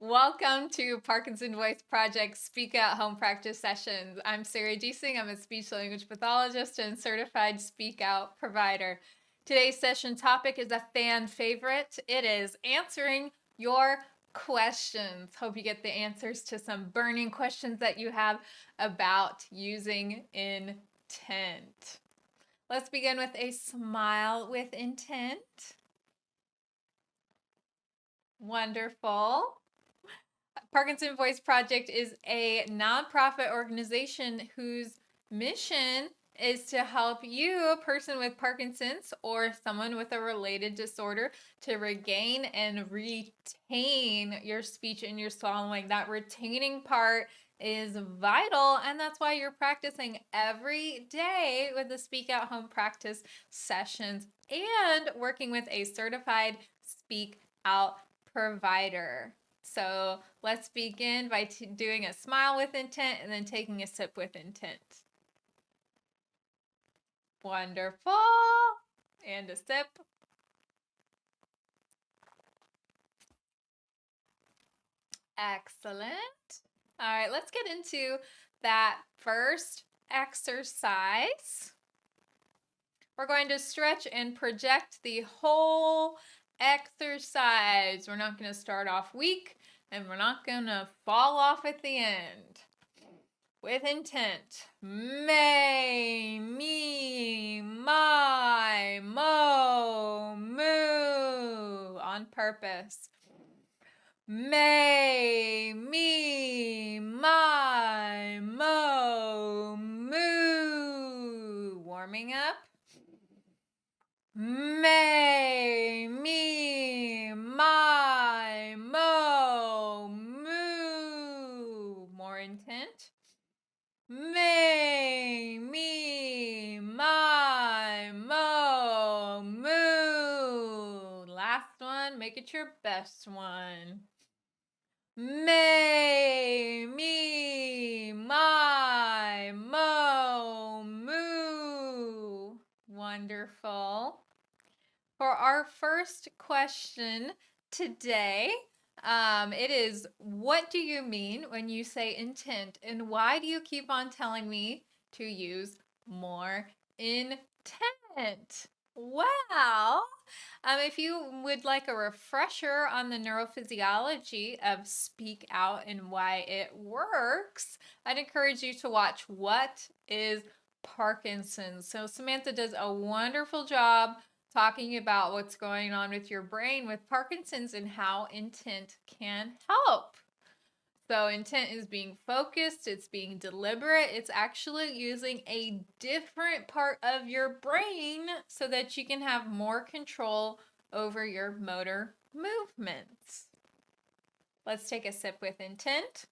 Welcome to Parkinson Voice Project Speak Out Home Practice Sessions. I'm Sarah Deasing. I'm a speech language pathologist and certified Speak Out provider. Today's session topic is a fan favorite. It is answering your questions. Hope you get the answers to some burning questions that you have about using intent. Let's begin with a smile with intent. Wonderful. Parkinson Voice Project is a nonprofit organization whose mission is to help you, a person with Parkinson's or someone with a related disorder, to regain and retain your speech and your swallowing. That retaining part is vital, and that's why you're practicing every day with the Speak Out Home practice sessions and working with a certified Speak Out provider. So let's begin by doing a smile with intent and then taking a sip with intent. Wonderful. And a sip. Excellent. All right, let's get into that first exercise. We're going to stretch and project the whole exercise. We're not going to start off weak and we're not going to fall off at the end. With intent. May, me, my, mo, moo. On purpose. May, me, my, mo, moo. Warming up. May, me, my, mo, moo. More intent. May, me, my, mo, moo. Last one, make it your best one. May, me, my, mo, moo. Wonderful. For our first question today, it is, what do you mean when you say intent, and why do you keep on telling me to use more intent? Well, if you would like a refresher on the neurophysiology of Speak Out and why it works, I'd encourage you to watch What is Parkinson's. So Samantha does a wonderful job talking about what's going on with your brain with Parkinson's and how intent can help. So intent is being focused, it's being deliberate, it's actually using a different part of your brain so that you can have more control over your motor movements. Let's take a sip with intent.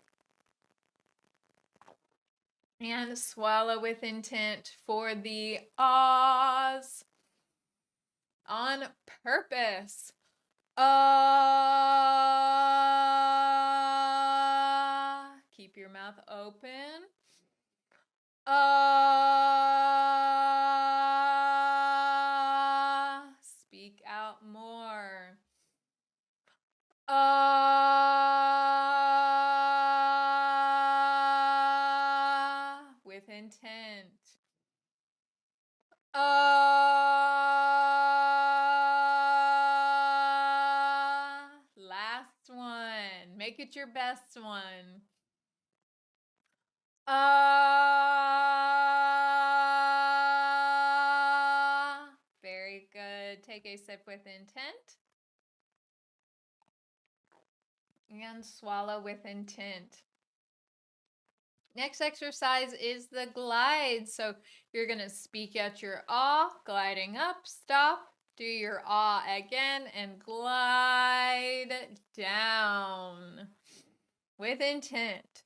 And swallow with intent for the ahs. On purpose. Keep your mouth open. Speak out more. With intent. Last one. Make it your best one. Very good. Take a sip with intent. And swallow with intent. Next exercise is the glide. So you're going to speak out your ah, gliding up, stop, do your ah again, and glide down with intent.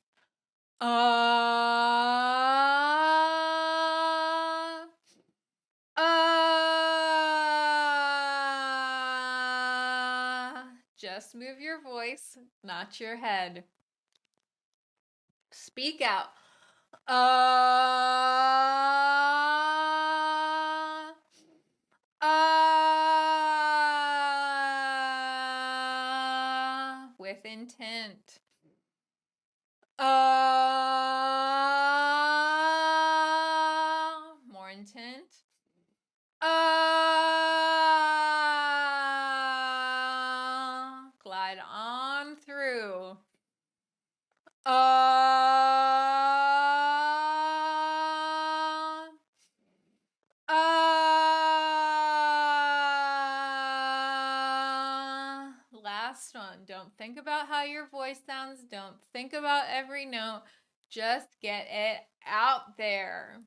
Just move your voice, not your head. Speak out. With intent. intent. More intent. Glide on through. Last one. Don't think about how your voice sounds. Don't think about every note. Just get it out there.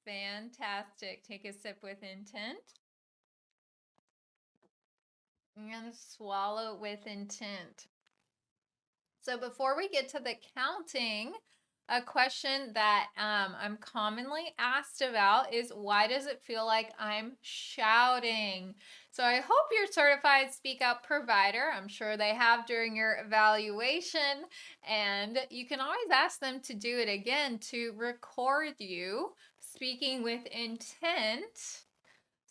Fantastic. Take a sip with intent. And swallow with intent. So before we get to the counting, a question that I'm commonly asked about is, why does it feel like I'm shouting? So I hope your certified Speak Out provider, I'm sure they have during your evaluation, and you can always ask them to do it again to record you speaking with intent,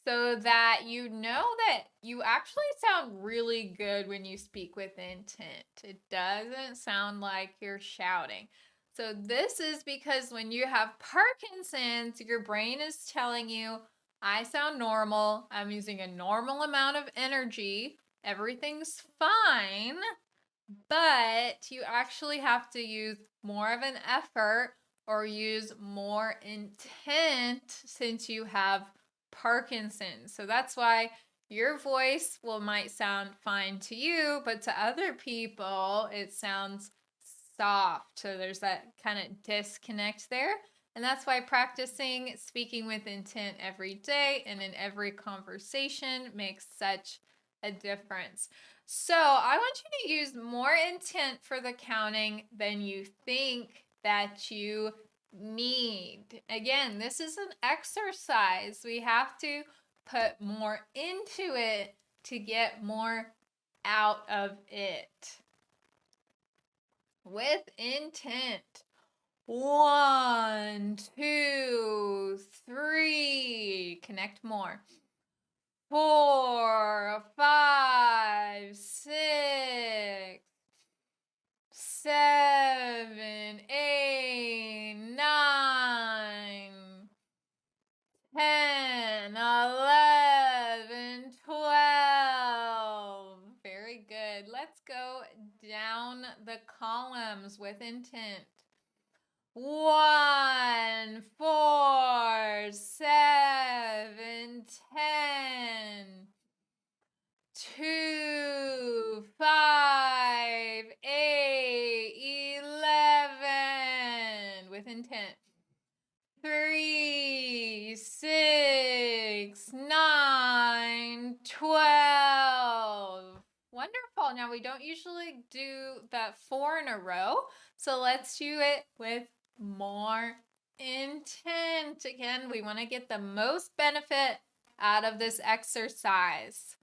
so that you know that you actually sound really good when you speak with intent. It doesn't sound like you're shouting. So this is because when you have Parkinson's, your brain is telling you, I sound normal, I'm using a normal amount of energy, everything's fine, but you actually have to use more of an effort or use more intent since you have Parkinson's. So that's why your voice might sound fine to you, but to other people it sounds soft. So there's that kind of disconnect there. And that's why practicing speaking with intent every day and in every conversation makes such a difference. So I want you to use more intent for the counting than you think that you need. Again, this is an exercise. We have to put more into it to get more out of it. With intent. 1, 2, 3. Connect more. 4, 5, 6, 7, 8, 9, 10, 11, 12. Very good. Let's go down the columns with intent. 1, 4, 7, 10. 2, 5, 8, 11. With intent. 3, 6, 9, 12. Wonderful. Now we don't usually do that 4 in a row, so let's do it with more intent. Again, we want to get the most benefit out of this exercise.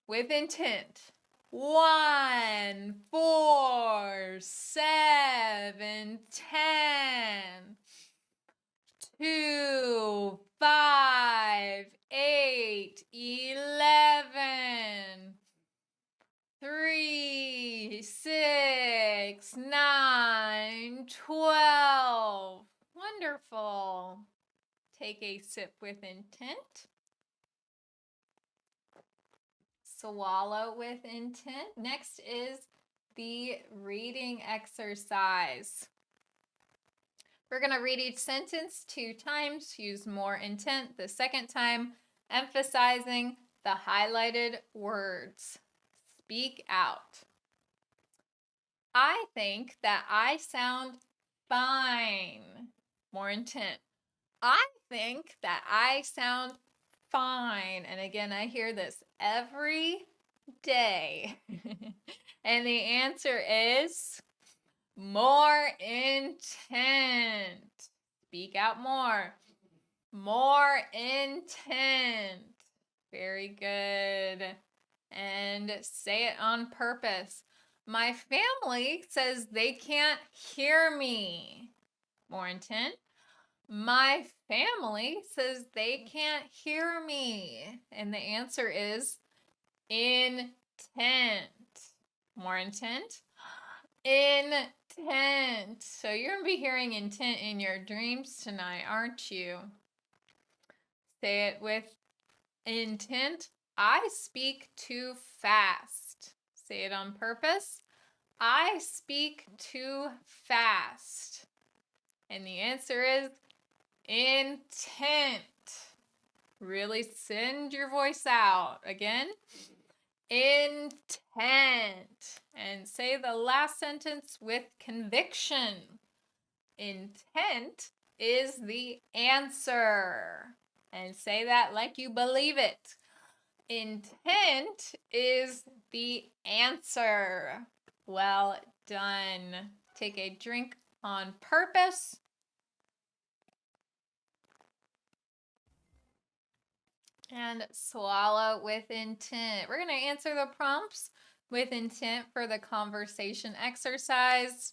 With intent. 1, 4, 7, 10. 2, 5, 8, 11. 3, 6, 9, 12. Wonderful. Take a sip with intent. Swallow with intent. Next is the reading exercise. We're going to read each sentence 2 times, use more intent the second time, emphasizing the highlighted words. Speak out. I think that I sound fine. More intent. I think that I sound fine. And again, I hear this every day. And the answer is more intent. Speak out more. More intent. Very good. And say it on purpose. My family says they can't hear me. More intent. My family says they can't hear me. And the answer is intent. More intent. Intent. So you're going to be hearing intent in your dreams tonight, aren't you? Say it with intent. I speak too fast. Say it on purpose. I speak too fast. And the answer is intent. Really send your voice out. Again, intent. And say the last sentence with conviction. Intent is the answer. And say that like you believe it. Intent is the answer. Well done. Take a drink on purpose. And swallow with intent. We're going to answer the prompts with intent for the conversation exercise.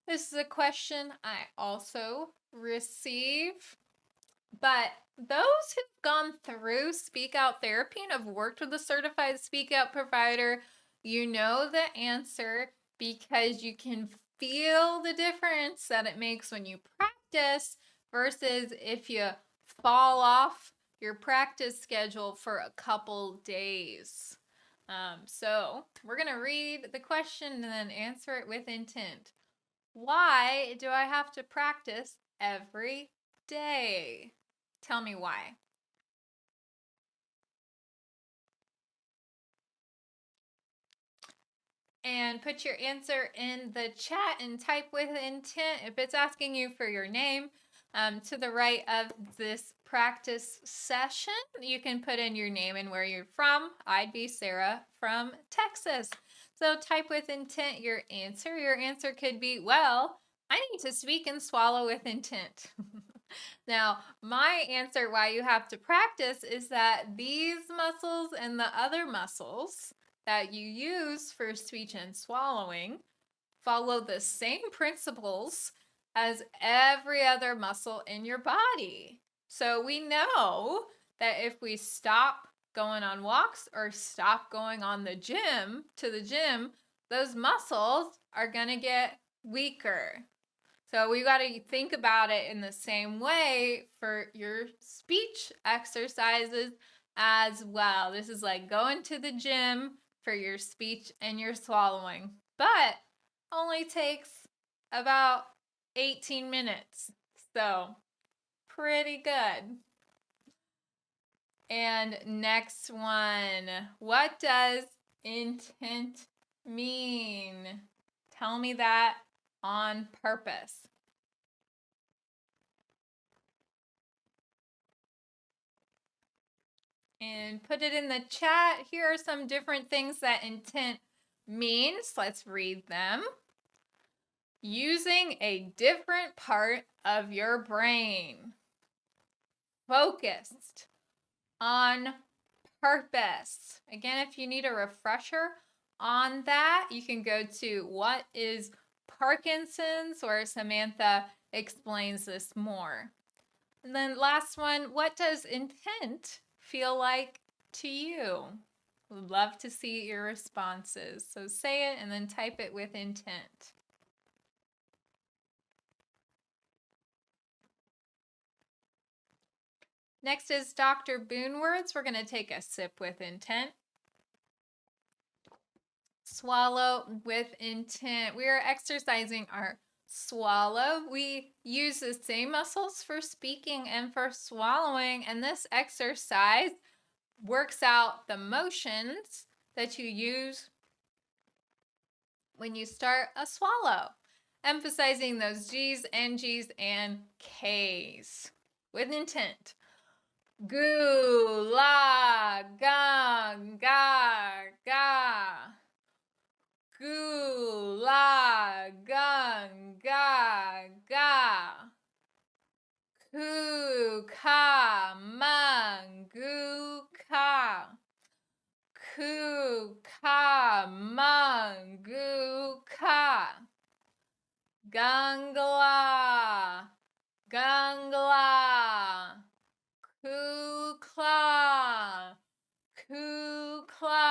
This is a question I also receive. But those who've gone through Speak Out therapy and have worked with a certified Speak Out provider, you know the answer because you can feel the difference that it makes when you practice versus if you fall off your practice schedule for a couple days. So we're going to read the question and then answer it with intent. Why do I have to practice every day? Tell me why. And put your answer in the chat and type with intent. If it's asking you for your name, to the right of this practice session, you can put in your name and where you're from. I'd be Sarah from Texas. So type with intent your answer. Your answer could be, well, I need to speak and swallow with intent. Now, my answer why you have to practice is that these muscles and the other muscles that you use for speech and swallowing follow the same principles as every other muscle in your body. So we know that if we stop going on walks or stop going on to the gym, those muscles are going to get weaker. So we got to think about it in the same way for your speech exercises as well. This is like going to the gym for your speech and your swallowing, but only takes about 18 minutes. So pretty good. And next one, what does intent mean? Tell me that on purpose. And put it in the chat. Here are some different things that intent means. Let's read them. Using a different part of your brain. Focused. On purpose. Again, if you need a refresher on that, you can go to What is Parkinson's, where Samantha explains this more. And then last one, what does intent feel like to you? Would love to see your responses. So say it and then type it with intent. Next is Dr. Boone words. We're going to take a sip with intent. Swallow with intent. We are exercising our swallow. We use the same muscles for speaking and for swallowing, and this exercise works out the motions that you use when you start a swallow, emphasizing those G's, NG's, and K's with intent. Goo, la, ga, ga, ga. Goo, la, gun, ga, ga. Ku, ka, man, goo, ka. Ku, ka, manguka, gangla, gangla, kukla, kukla.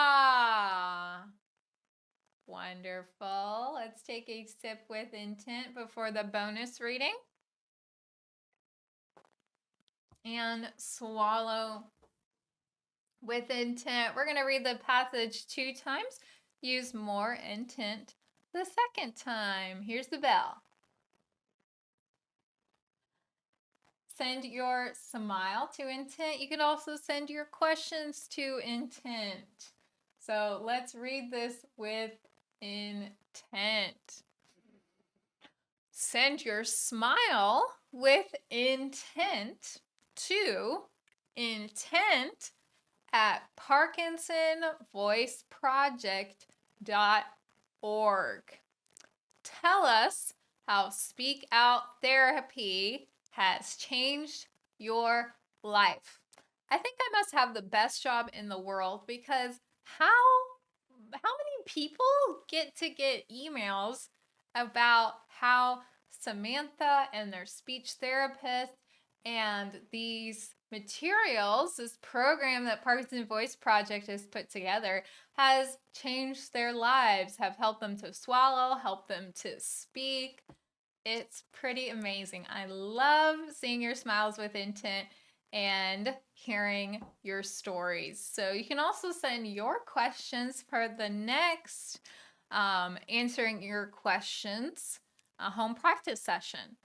Wonderful. Let's take a sip with intent before the bonus reading. And swallow with intent. We're going to read the passage 2 times. Use more intent the second time. Here's the bell. Send your smile to intent. You can also send your questions to intent. So let's read this with intent. Send your smile with intent to intent at parkinsonvoiceproject.org. Tell us how Speak Out Therapy has changed your life. I think I must have the best job in the world, because how many people get emails about how Samantha and their speech therapist and these materials, this program that Parkinson Voice Project has put together, has changed their lives, have helped them to swallow, helped them to speak. It's pretty amazing. I love seeing your smiles with intent and hearing your stories. So you can also send your questions for the next answering your questions home practice session.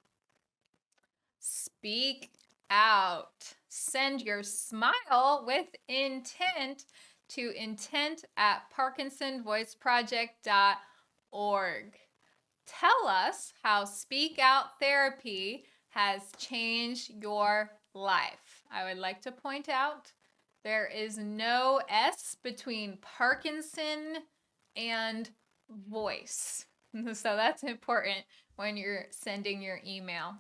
Speak out. Send your smile with intent to intent at parkinsonvoiceproject.org. Tell us how Speak Out Therapy has changed your life. I would like to point out there is no S between Parkinson and voice. So that's important when you're sending your email.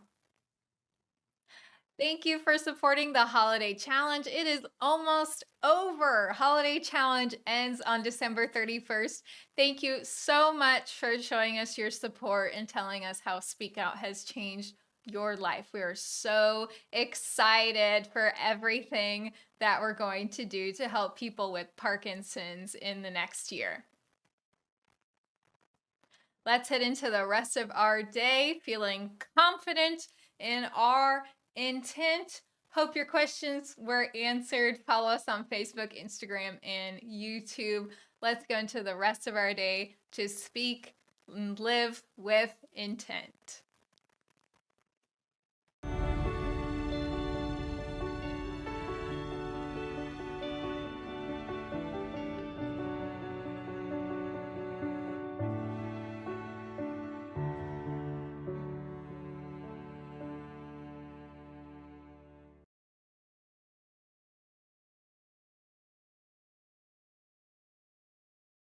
Thank you for supporting the Holiday Challenge. It is almost over. Holiday Challenge ends on December 31st. Thank you so much for showing us your support and telling us how Speak Out has changed your life. We are so excited for everything that we're going to do to help people with Parkinson's in the next year. Let's head into the rest of our day feeling confident in our intent. Hope your questions were answered. Follow us on Facebook, Instagram, and YouTube. Let's go into the rest of our day to speak and live with intent.